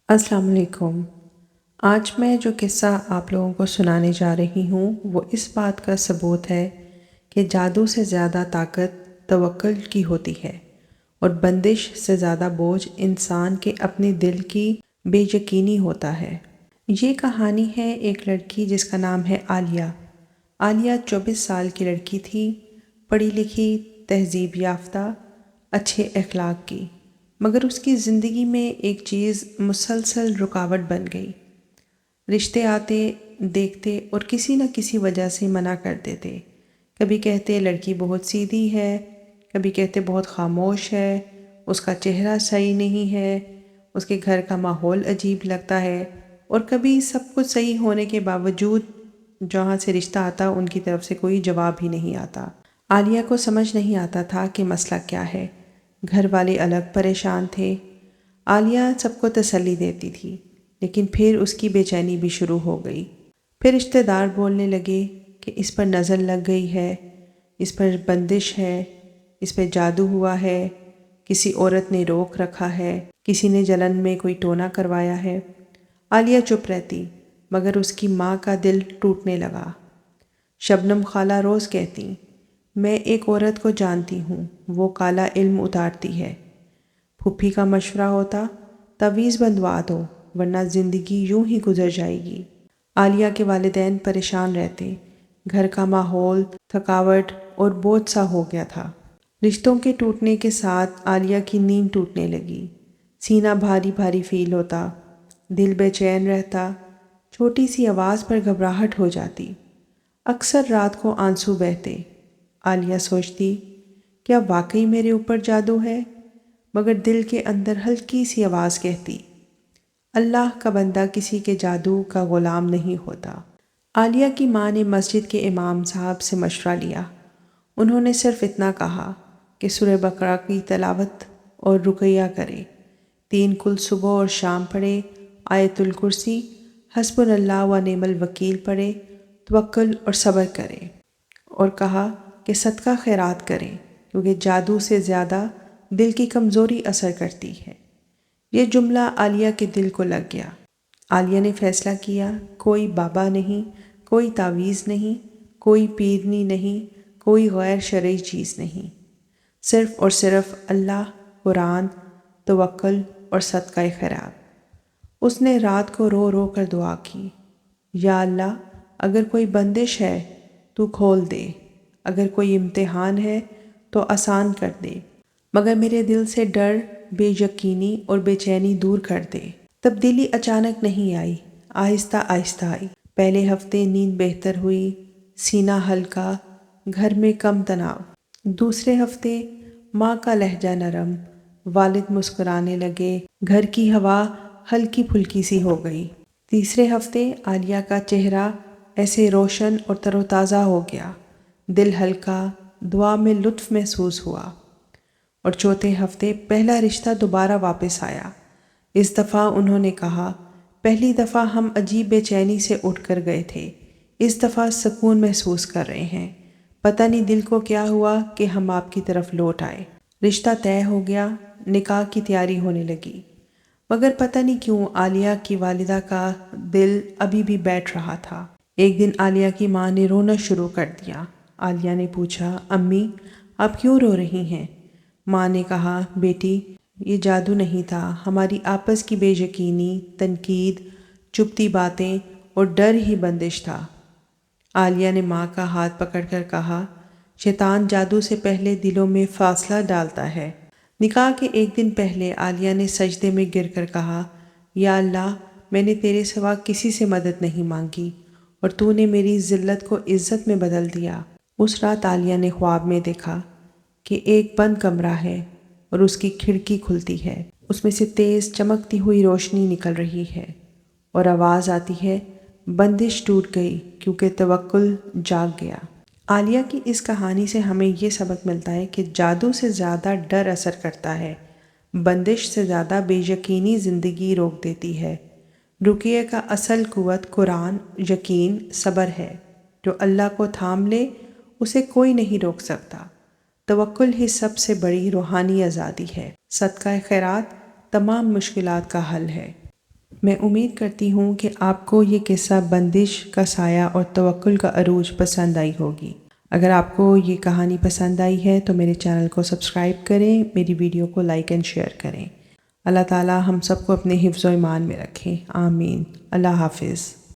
السلام علیکم۔ آج میں جو قصہ آپ لوگوں کو سنانے جا رہی ہوں وہ اس بات کا ثبوت ہے کہ جادو سے زیادہ طاقت توکل کی ہوتی ہے اور بندش سے زیادہ بوجھ انسان کے اپنے دل کی بے یقینی ہوتا ہے۔ یہ کہانی ہے ایک لڑکی جس کا نام ہے عالیہ۔ عالیہ 24 سال کی لڑکی تھی، پڑھی لکھی، تہذیب یافتہ، اچھے اخلاق کی، مگر اس کی زندگی میں ایک چیز مسلسل رکاوٹ بن گئی۔ رشتے آتے، دیکھتے اور کسی نہ کسی وجہ سے منع کر دیتے۔ کبھی کہتے لڑکی بہت سیدھی ہے، کبھی کہتے بہت خاموش ہے، اس کا چہرہ صحیح نہیں ہے، اس کے گھر کا ماحول عجیب لگتا ہے، اور کبھی سب کچھ صحیح ہونے کے باوجود جہاں سے رشتہ آتا ان کی طرف سے کوئی جواب ہی نہیں آتا۔ عالیہ کو سمجھ نہیں آتا تھا کہ مسئلہ کیا ہے۔ گھر والے الگ پریشان تھے۔ عالیہ سب کو تسلی دیتی تھی، لیکن پھر اس کی بے چینی بھی شروع ہو گئی۔ پھر رشتہ دار بولنے لگے کہ اس پر نظر لگ گئی ہے، اس پر بندش ہے، اس پہ جادو ہوا ہے، کسی عورت نے روک رکھا ہے، کسی نے جلن میں کوئی ٹونا کروایا ہے۔ عالیہ چپ رہتی، مگر اس کی ماں کا دل ٹوٹنے لگا۔ شبنم خالہ روز کہتی، میں ایک عورت کو جانتی ہوں، وہ کالا علم اتارتی ہے۔ پھوپھی کا مشورہ ہوتا، تعویذ بندھوا دو ورنہ زندگی یوں ہی گزر جائے گی۔ عالیہ کے والدین پریشان رہتے، گھر کا ماحول تھکاوٹ اور بوجھ سا ہو گیا تھا۔ رشتوں کے ٹوٹنے کے ساتھ عالیہ کی نیند ٹوٹنے لگی، سینہ بھاری بھاری فیل ہوتا، دل بے چین رہتا، چھوٹی سی آواز پر گھبراہٹ ہو جاتی۔ اکثر رات کو آنسو بہتے۔ عالیہ سوچتی، کیا واقعی میرے اوپر جادو ہے؟ مگر دل کے اندر ہلکی سی آواز کہتی، اللہ کا بندہ کسی کے جادو کا غلام نہیں ہوتا۔ عالیہ کی ماں نے مسجد کے امام صاحب سے مشورہ لیا۔ انہوں نے صرف اتنا کہا کہ سورہ بقرہ کی تلاوت اور رقیہ کرے، 3 کل صبح اور شام پڑھے، آیت الکرسی، حسبنا اللہ و نعم الوکیل پڑھے، توکل اور صبر کرے، اور کہا کہ صدقہ خیرات کریں کیونکہ جادو سے زیادہ دل کی کمزوری اثر کرتی ہے۔ یہ جملہ عالیہ کے دل کو لگ گیا۔ عالیہ نے فیصلہ کیا، کوئی بابا نہیں، کوئی تعویذ نہیں، کوئی پیرنی نہیں، کوئی غیر شرعی چیز نہیں، صرف اور صرف اللہ، قرآن، توکل اور صدقہ خیرات۔ اس نے رات کو رو رو کر دعا کی، یا اللہ، اگر کوئی بندش ہے تو کھول دے، اگر کوئی امتحان ہے تو آسان کر دے، مگر میرے دل سے ڈر، بے یقینی اور بے چینی دور کر دے۔ تبدیلی اچانک نہیں آئی، آہستہ آہستہ آئی۔ پہلے ہفتے نیند بہتر ہوئی، سینہ ہلکا، گھر میں کم تناؤ۔ دوسرے ہفتے ماں کا لہجہ نرم، والد مسکرانے لگے، گھر کی ہوا ہلکی پھلکی سی ہو گئی۔ تیسرے ہفتے عالیہ کا چہرہ ایسے روشن اور تر و تازہ ہو گیا، دل ہلکا، دعا میں لطف محسوس ہوا۔ اور چوتھے ہفتے پہلا رشتہ دوبارہ واپس آیا۔ اس دفعہ انہوں نے کہا، پہلی دفعہ ہم عجیب بے چینی سے اٹھ کر گئے تھے، اس دفعہ سکون محسوس کر رہے ہیں، پتہ نہیں دل کو کیا ہوا کہ ہم آپ کی طرف لوٹ آئے۔ رشتہ طے ہو گیا، نکاح کی تیاری ہونے لگی، مگر پتہ نہیں کیوں عالیہ کی والدہ کا دل ابھی بھی بیٹھ رہا تھا۔ ایک دن عالیہ کی ماں نے رونا شروع کر دیا۔ عالیہ نے پوچھا، امی آپ کیوں رو رہی ہیں؟ ماں نے کہا، بیٹی یہ جادو نہیں تھا، ہماری آپس کی بے یقینی، تنقید، چپتی باتیں اور ڈر ہی بندش تھا۔ عالیہ نے ماں کا ہاتھ پکڑ کر کہا، شیطان جادو سے پہلے دلوں میں فاصلہ ڈالتا ہے۔ نکاح کے ایک دن پہلے عالیہ نے سجدے میں گر کر کہا، یا اللہ، میں نے تیرے سوا کسی سے مدد نہیں مانگی اور تو نے میری ذلت کو عزت میں بدل دیا۔ اس رات عالیہ نے خواب میں دیکھا کہ ایک بند کمرہ ہے اور اس کی کھڑکی کھلتی ہے، اس میں سے تیز چمکتی ہوئی روشنی نکل رہی ہے اور آواز آتی ہے، بندش ٹوٹ گئی کیونکہ توکل جاگ گیا۔ عالیہ کی اس کہانی سے ہمیں یہ سبق ملتا ہے کہ جادو سے زیادہ ڈر اثر کرتا ہے، بندش سے زیادہ بے یقینی زندگی روک دیتی ہے۔ رقیہ کا اصل قوت قرآن، یقین، صبر ہے۔ جو اللہ کو تھام لے اسے کوئی نہیں روک سکتا۔ توکل ہی سب سے بڑی روحانی آزادی ہے۔ صدقہ خیرات تمام مشکلات کا حل ہے۔ میں امید کرتی ہوں کہ آپ کو یہ قصہ بندش کا سایہ اور توکل کا عروج پسند آئی ہوگی۔ اگر آپ کو یہ کہانی پسند آئی ہے تو میرے چینل کو سبسکرائب کریں، میری ویڈیو کو لائک اینڈ شیئر کریں۔ اللہ تعالی ہم سب کو اپنے حفظ و ایمان میں رکھیں، آمین۔ اللہ حافظ۔